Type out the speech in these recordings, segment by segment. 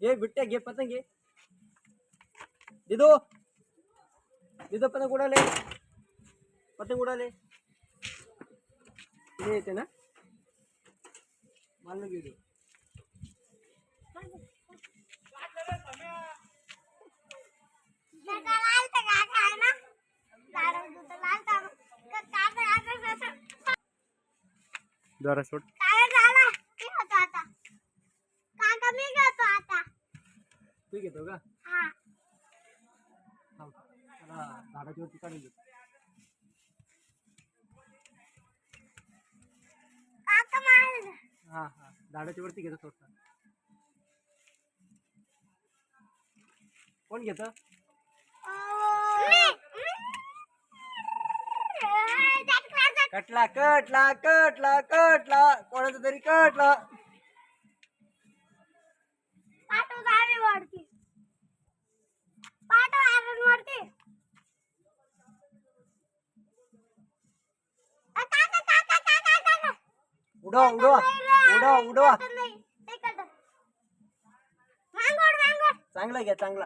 घे बिट्ट्या घे पतंग घे दिदो दिदो पतंग उडाले हे येते ना मानलं घेऊ जरा सोड तू घेतो का झाडाची वरती काढून घेतो हा झाडाच्या वरती घेतो थोडसा कोण घेत कटला कोणाचा तरी कटला उडवा चांगला घ्या चांगला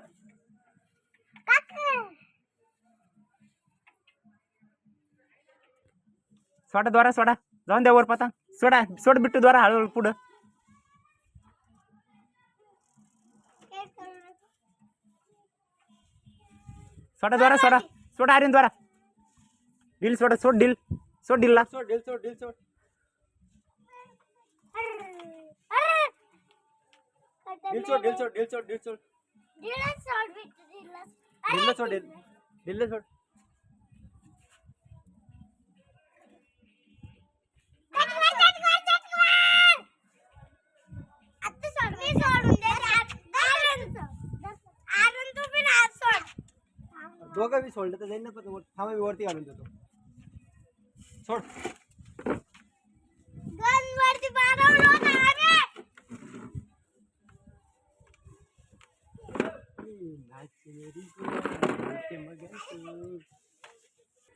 सोडा द्वारा सोडा जाऊन द्या वर पतंग सोड बिट्टू द्वारा हळूहळू पुढं सोडा आर्यन द्वारा डील सोड डीलला सोड दोघं बी सोडलं तर जाईल ना पण थांबा मी वरती घालून देतो सोड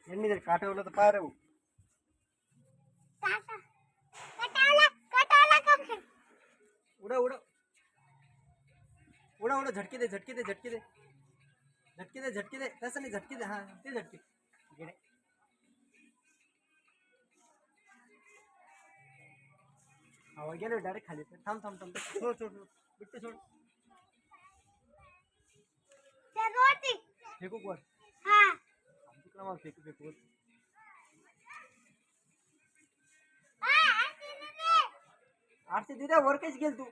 यांनी जर काठवलं तर पाय राहू उडा झटके दे तसं नाही झटके दे हा ते झटके हवा गेलो डायरेक्ट खाली थांब सोड बिट्टू सोड फेकू वर तिकडं मग फेकू आरती दिद्या वर काहीच गेल तू